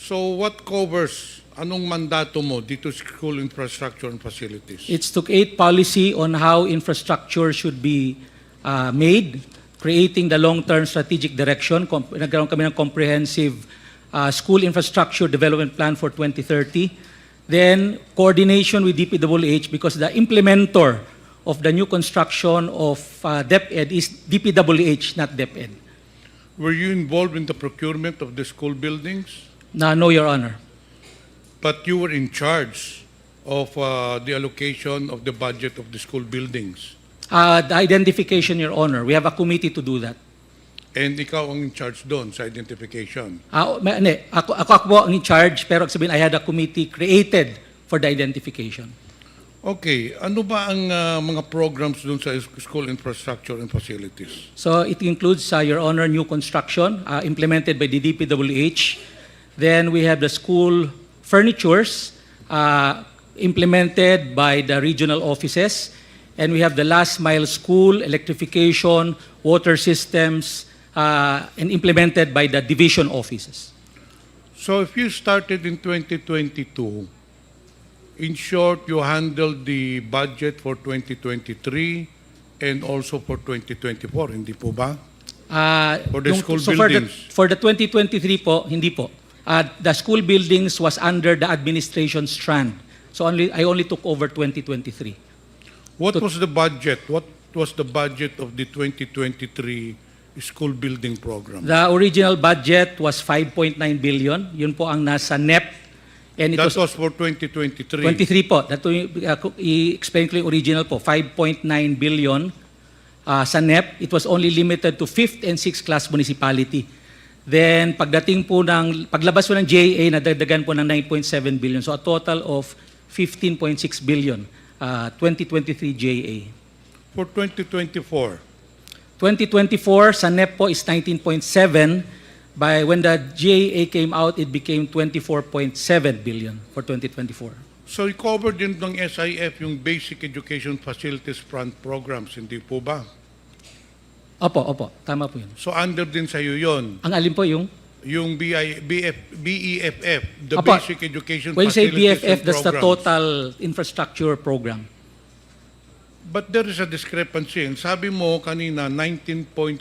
So what covers, anong mandato mo dito sa school infrastructure and facilities? It's to create policy on how infrastructure should be made, creating the long-term strategic direction. Nagkaroon kami ng comprehensive school infrastructure development plan for 2030. Then, coordination with DPWH because the implementer of the new construction of DepEd is DPWH, not DepEd. Were you involved in the procurement of the school buildings? No, Your Honor. But you were in charge of the allocation of the budget of the school buildings. The identification, Your Honor. We have a committee to do that. And ikaw ang in charge doon sa identification. Ako po ang in charge, pero sabihin, I had a committee created for the identification. Okay, ano ba ang mga programs doon sa school infrastructure and facilities? So it includes, Your Honor, new construction implemented by the DPWH. Then we have the school furnitures implemented by the regional offices. And we have the last mile school, electrification, water systems, and implemented by the division offices. So if you started in 2022, in short, you handled the budget for 2023 and also for 2024, hindi po ba? For the school buildings? For the 2023 po, hindi po. The school buildings was under the administration strand. So I only took over 2023. What was the budget? What was the budget of the 2023 school building program? The original budget was 5.9 billion. Yun po ang nasa NEP. And it That was for 2023. 23 po. I-explain ko yung original po. 5.9 billion sa NEP. It was only limited to 5th and 6th class municipality. Then paglabas po ng JA, nadagdagan po ng 9.7 billion. So a total of 15.6 billion, 2023 JA. For 2024? 2024, sa NEP po is 19.7. When the JA came out, it became 24.7 billion for 2024. So i-cover din ng SIF yung Basic Education Facilities Fund programs, hindi po ba? Opo. Tama po yun. So under din sa iyo yun? Ang alin po yung? Yung BEFF, the Opo. Basic Education When you say Facilities BFF, and that's the Programs. total infrastructure program. But there is a discrepancy. Sabi mo kanina, 19.7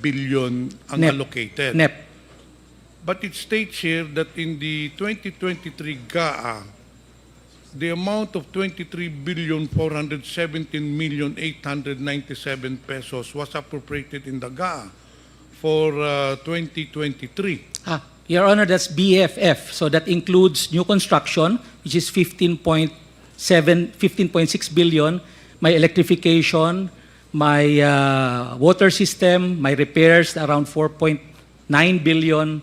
billion ang NEP. allocated. NEP. But it states here that in the 2023 GAA, the amount of 23,417,897 pesos was appropriated in the GAA for 2023. Your Honor, that's BFF. So that includes new construction, which is 15.6 billion, my electrification, my water system, my repairs, around 4.9 billion,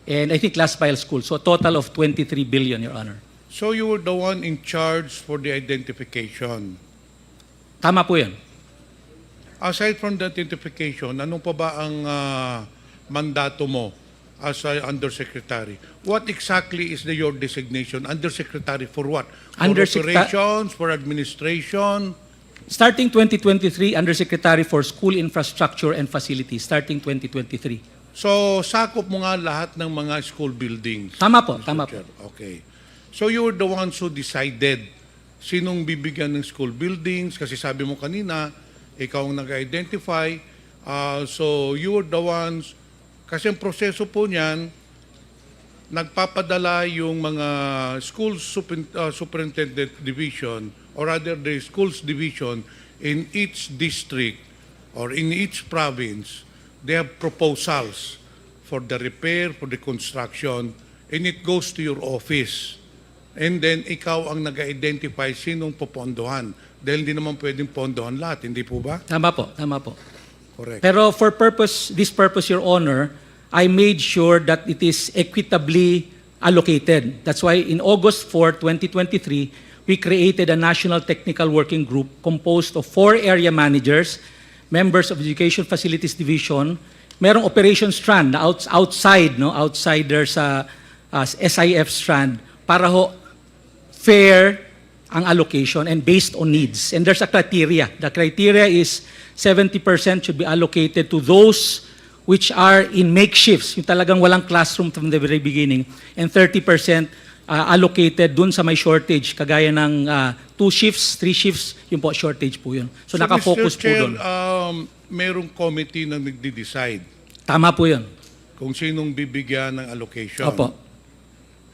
and I think last mile school. So a total of 23 billion, Your Honor. So you were the one in charge for the identification. Tama po yun. Aside from the identification, anong pa ba ang mandato mo as undersecretary? What exactly is your designation? Undersecretary for what? For operations, for administration? Starting 2023, Undersecretary for School Infrastructure and Facilities, starting 2023. So, sakop mo nga lahat ng mga school buildings. Tama po, Mr. tama Chair. po. Okay. So, you were the ones who decided sinong bibigyan ng school buildings kasi sabi mo kanina, ikaw ang nag-identify. So, you were the ones, kasi ang proseso po niyan, nagpapadala yung mga school superintendent division or rather the schools division in each district or in each province, they have proposals for the repair, for the construction, and it goes to your office. And then, ikaw ang nag-identify sinong popondohan. Dahil hindi naman pwedeng pondohan lahat, hindi po ba? Tama po, tama po. Correct. Pero for this purpose, Your Honor, I made sure that it is equitably allocated. That's why in August 4, 2023, we created a National Technical Working Group composed of 4 area managers, members of Education Facilities Division, merong operation strand na outside their sa SIF strand para ho fair ang allocation and based on needs. And there's a criteria. The criteria is 70% should be allocated to those which are in makeshifts, yung talagang walang classroom from the very beginning, and 30% allocated dun sa may shortage, kagaya ng 2 shifts, 3 shifts, yun po, shortage po yun. So nakafocus Mr. po Chair, dun. merong committee na nagde-decide Tama po yun. kung sinong bibigyan ng allocation Opo.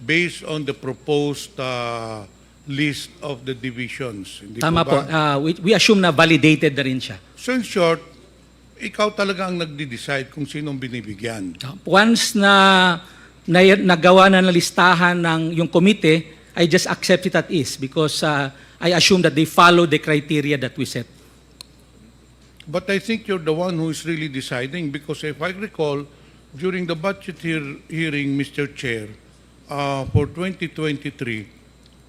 based on the proposed list of the divisions. Hindi Tama po. ba? We assume na validated na rin siya. So in short, ikaw talaga ang nagde-decide kung sinong binibigyan. Once na nagawa na ng listahan ng yung komite, I just accept it at is because I assume that they follow the criteria that we set. But I think you're the one who is really deciding because if I recall, during the budget hearing, Mr. Chair, for 2023,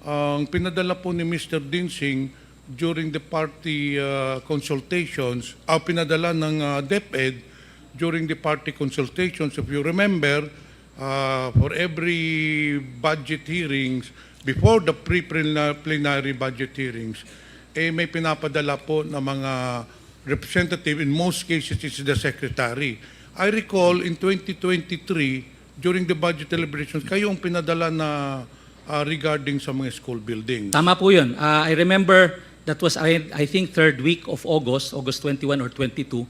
ang pinadala po ni Mr. Dinsing during the party consultations, pinadala ng DepEd during the party consultations, if you remember, for every budget hearings, before the pre-plenary budget hearings, may pinapadala po ng mga representative, in most cases it's the secretary. I recall in 2023, during the budget deliberations, kayo ang pinadala na regarding sa mga school buildings. Tama po yun. I remember that was, I think, 3rd week of August 21 or 22.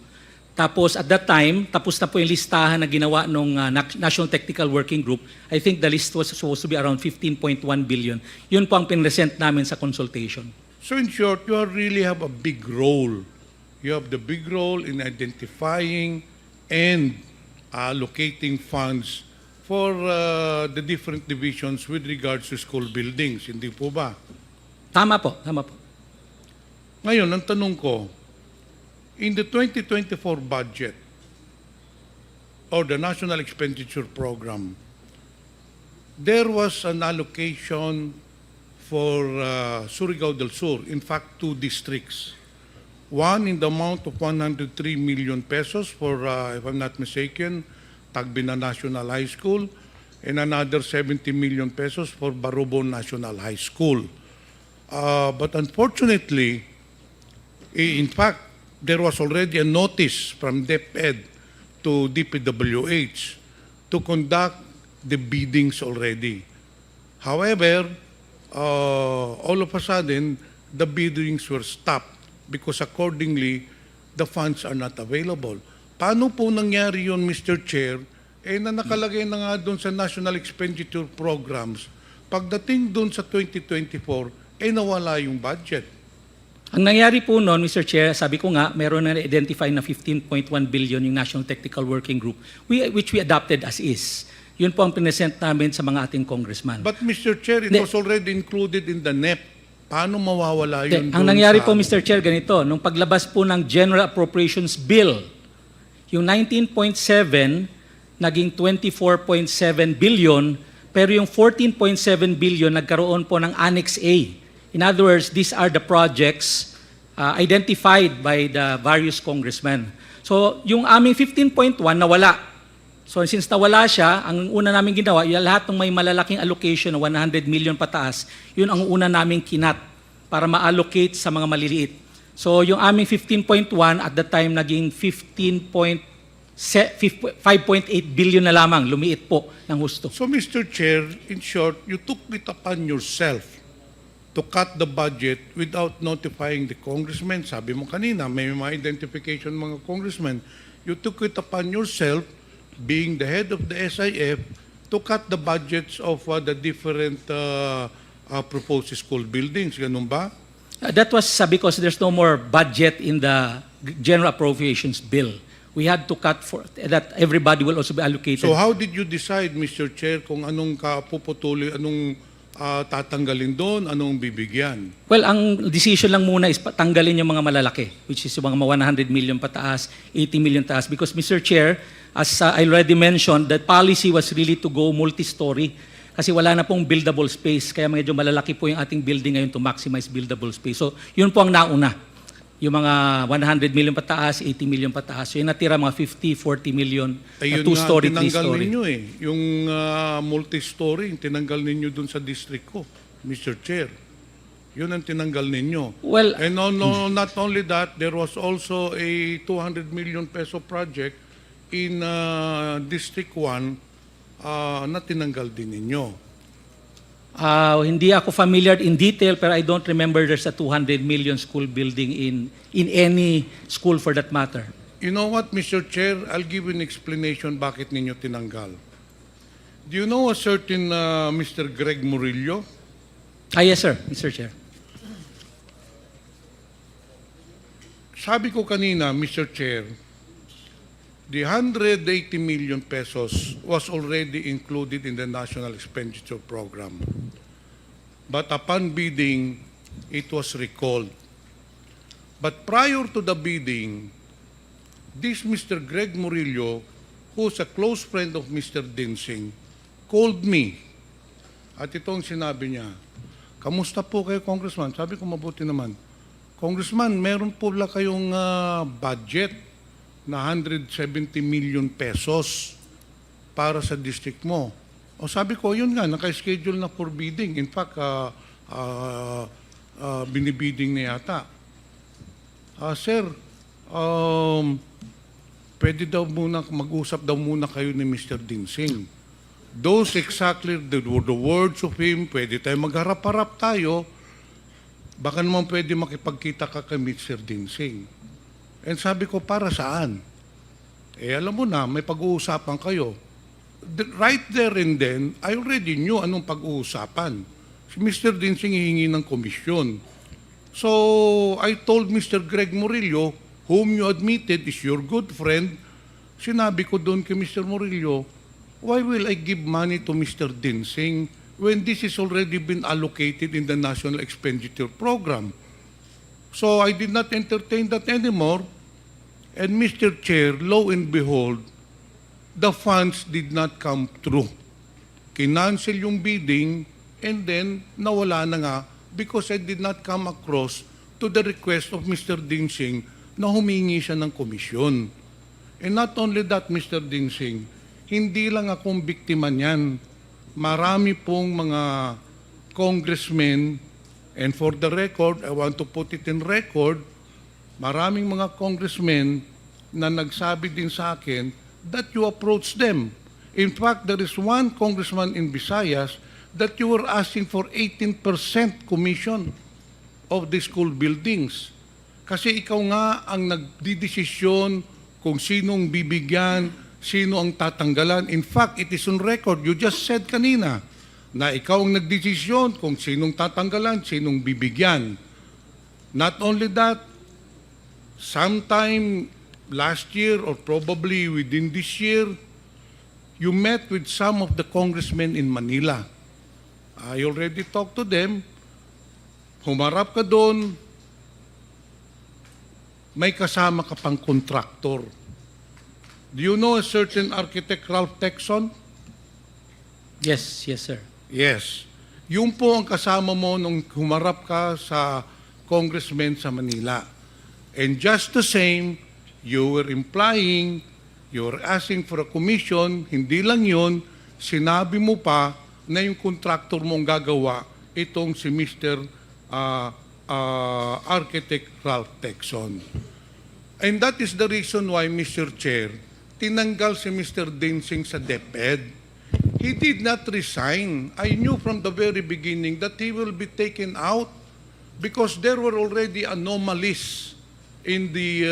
Tapos at that time, tapos na po yung listahan na ginawa ng National Technical Working Group. I think the list was supposed to be around 15.1 billion. Yun po ang pinresent namin sa consultation. So in short, you really have a big role. You have the big role in identifying and allocating funds for the different divisions with regards to school buildings. Hindi po ba? Tama po, tama po. Ngayon, ang tanong ko, in the 2024 budget or the National Expenditure Program, there was an allocation for Surigao del Sur, in fact, 2 districts. One in the amount of 103 million pesos for, if I'm not mistaken, Tagbina National High School, and another 70 million pesos for Barubon National High School. But unfortunately, in fact, there was already a notice from DepEd to DPWH to conduct the biddings already. However, all of a sudden, the biddings were stopped because accordingly, the funds are not available. Paano po nangyari yun, Mr. Chair? Na nakalagay na nga doon sa National Expenditure Programs, pagdating doon sa 2024, nawala yung budget. Ang nangyari po noon, Mr. Chair, sabi ko nga, meron na identify na 15.1 billion yung National Technical Working Group, which we adopted as is. Yun po ang pinesent namin sa mga ating congressman. But Mr. Chair, it was already included in the NEP. Paano mawawala yun? Ang nangyari po, Mr. Chair, ganito, nung paglabas po ng General Appropriations Bill, yung 19.7 naging 24.7 billion, pero yung 14.7 billion nagkaroon po ng Annex A. In other words, these are the projects identified by the various congressmen. So, yung aming 15.1 nawala. So, since nawala siya, ang una namin ginawa, yung lahat ng may malalaking allocation na 100 million pataas, yun ang una namin kinat para ma-allocate sa mga maliliit. So, yung aming 15.1 at the time naging 5.8 billion na lamang, lumiit po ng husto. So, Mr. Chair, in short, you took it upon yourself to cut the budget without notifying the congressmen. Sabi mo kanina, may mga identification mga congressmen. You took it upon yourself, being the head of the SIF, to cut the budgets of the different proposed school buildings. Ganun ba? That was because there's no more budget in the General Appropriations Bill. We had to cut for that everybody will also be allocated. So how did you decide, Mr. Chair, kung anong kapuputuloy, anong tatanggalin doon, anong bibigyan? Well, ang decision lang muna is tanggalin yung mga malalaki, which is yung mga 100 million pataas, 80 million taas. Because, Mr. Chair, as I already mentioned, the policy was really to go multi-story. Kasi wala na pong buildable space, kaya medyo malalaki po yung ating building ngayon to maximize buildable space. So, yun po ang nauna. Yung mga 100 million pataas, 80 million pataas. So, yung natira mga 50, 40 million, two-story, three-story. Tinanggal ninyo yung multi-story, tinanggal ninyo dun sa district ko, Mr. Chair. Yun ang tinanggal ninyo. Well, And not only that, there was also a 200 million peso project in District 1 na tinanggal din ninyo. Hindi ako familiar in detail, pero I don't remember there's a 200 million school building in any school for that matter. You know what, Mr. Chair? I'll give you an explanation bakit ninyo tinanggal. Do you know a certain Mr. Greg Murillo? Yes, sir, Mr. Chair. Sabi ko kanina, Mr. Chair, the 180 million pesos was already included in the National Expenditure Program. But upon bidding, it was recalled. But prior to the bidding, this Mr. Greg Murillo, who's a close friend of Mr. Dinsing, called me. At itong sinabi niya, "Kamusta po kayo, Congressman?" Sabi ko, "Mabuti naman." "Congressman, meron po lang kayong budget na 170 million pesos para sa district mo." O sabi ko, "Yun nga, naka-schedule na for bidding. In fact, binibidding na yata." "Sir, pwede daw muna, mag-usap daw muna kayo ni Mr. Dinsing." Those exactly the words of him. "Pwede tayo magharap-harap tayo. Baka naman pwede makipagkita ka kay Mr. Dinsing." And sabi ko, "Para saan?" Alam mo na, may pag-uusapan kayo. Right there and then, I already knew anong pag-uusapan. Si Mr. Dinsing hihingi ng komisyon. So, I told Mr. Greg Murillo, whom you admitted is your good friend, sinabi ko doon kay Mr. Murillo, "Why will I give money to Mr. Dinsing when this has already been allocated in the National Expenditure Program?" So I did not entertain that anymore. And Mr. Chair, lo and behold, the funds did not come through. Kinancel yung bidding and then nawala na nga because I did not come across to the request of Mr. Dinsing na humingi siya ng komisyon. And not only that, Mr. Dinsing, hindi lang akong biktima niyan. Marami pong mga congressmen, and for the record, I want to put it in record, maraming mga congressmen na nagsabi din sa akin that you approach them. In fact, there is one congressman in Visayas that you were asking for 18% commission of the school buildings. Kasi ikaw nga ang nagdidesisyon kung sinong bibigyan, sino ang tatanggalan. In fact, it is on record. You just said kanina na ikaw ang nagdesisyon kung sinong tatanggalan, sinong bibigyan. Not only that, sometime last year or probably within this year, you met with some of the congressmen in Manila. I already talked to them. Humarap ka doon, may kasama ka pang contractor. Do you know a certain architect, Ralph Texon? Yes, yes, sir. Yes. Yung po ang kasama mo nung humarap ka sa congressman sa Manila. And just the same, you were implying, you were asking for a commission, hindi lang yun, sinabi mo pa na yung contractor mong gagawa, itong si Mr. Architect Ralph Texon. And that is the reason why, Mr. Chair, tinanggal si Mr. Dinsing sa DepEd. He did not resign. I knew from the very beginning that he will be taken out because there were already anomalies in the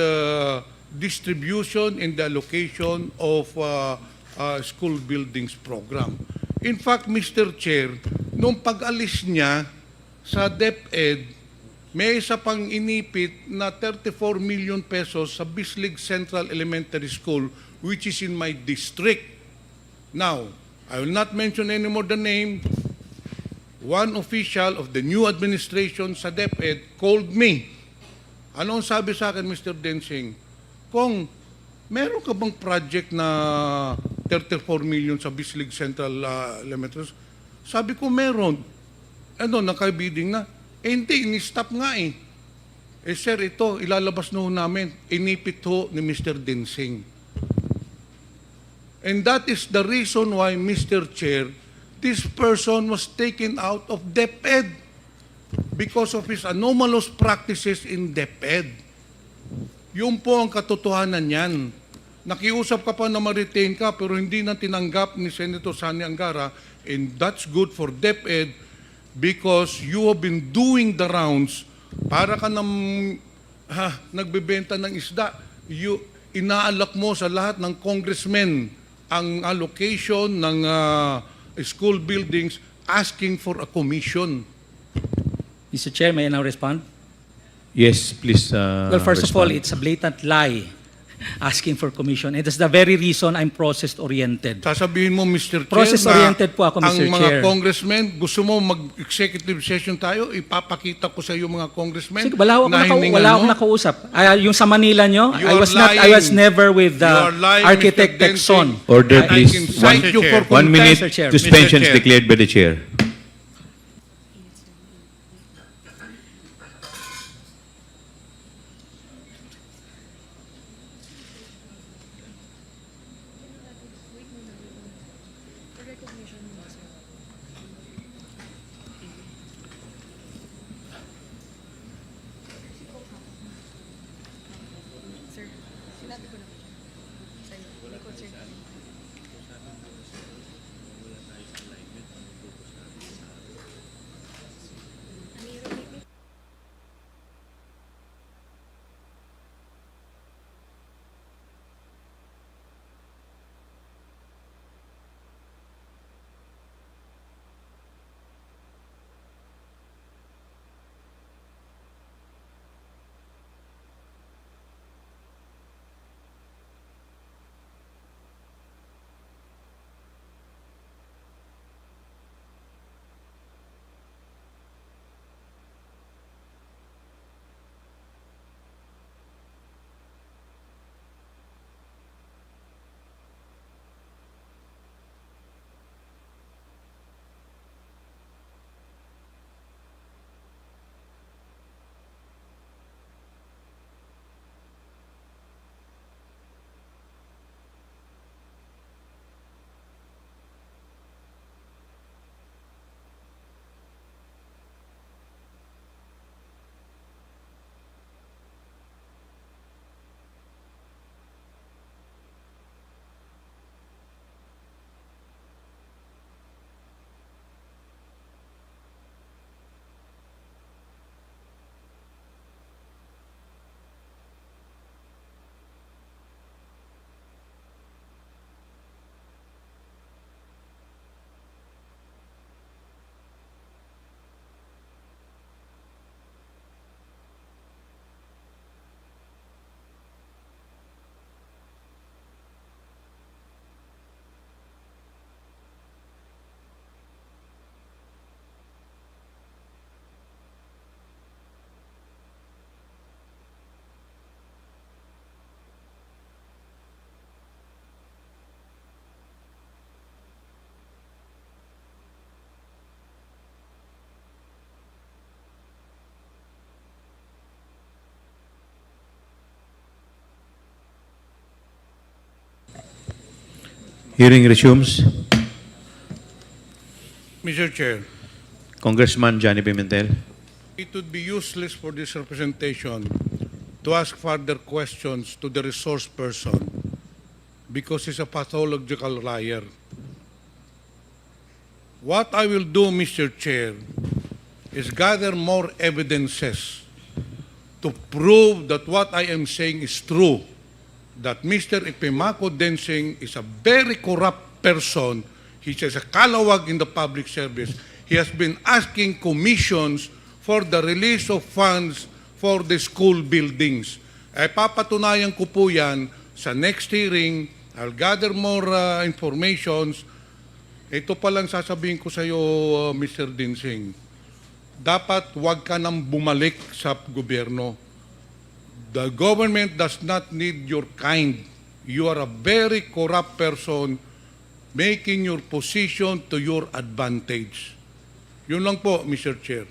distribution and the allocation of school buildings program. In fact, Mr. Chair, nung pag-alis niya sa DepEd, may isa pang inipit na 34 million pesos sa Bislig Central Elementary School, which is in my district. Now, I will not mention anymore the name. One official of the new administration sa DepEd called me. Ano ang sabi sa akin, Mr. Dinsing? "Kung meron ka bang project na 34 million sa Bislig Central Elementary School?" Sabi ko, meron. Ano, nakabidding na? Hindi, ini-stop nga eh. Sir, ito, ilalabas na ho namin. Inipit ho ni Mr. Dinsing. And that is the reason why, Mr. Chair, this person was taken out of DepEd because of his anomalous practices in DepEd. Yun po ang katotohanan niyan. Nakiusap ka pa na ma-retain ka pero hindi na tinanggap ni Senator Sani Angara, and that's good for DepEd because you have been doing the rounds para ka nagbebenta ng isda. Inaalok mo sa lahat ng congressmen ang allocation ng school buildings asking for a commission. Mr. Chair, may I now respond? Yes, please. Well, first of all, respond. it's a blatant lie asking for commission. And that's the very reason I'm process-oriented. Sasabihin mo, Mr. Chair, Process-oriented po ako, Mr. ang mga Chair. congressmen, gusto mo mag-executive session tayo, ipapakita ko sa iyo mga congressmen. Sige, wala akong nakausap. Yung sa Manila nyo, You are I was lying. never with You are lying, Architect Mr. Texon. Order, I please. can cite you for 1 minute Mr. Chair. suspension is Mr. Chair. declared by the chair. Hearing resumes. Mr. Chair, Congressman Johnny Pimentel. it would be useless for this representation to ask further questions to the resource person because he's a pathological liar. What I will do, Mr. Chair, is gather more evidences to prove that what I am saying is true, that Mr. Epimaco Densing is a very corrupt person. He's a kalawag in the public service. He has been asking commissions for the release of funds for the school buildings. Papatunayan ko po yan sa next hearing. I'll gather more informations. Ito pa lang sasabihin ko sa iyo, Mr. Densing. Dapat wag ka nang bumalik sa gobyerno. The government does not need your kind. You are a very corrupt person making your position to your advantage. Yun lang po, Mr. Chair.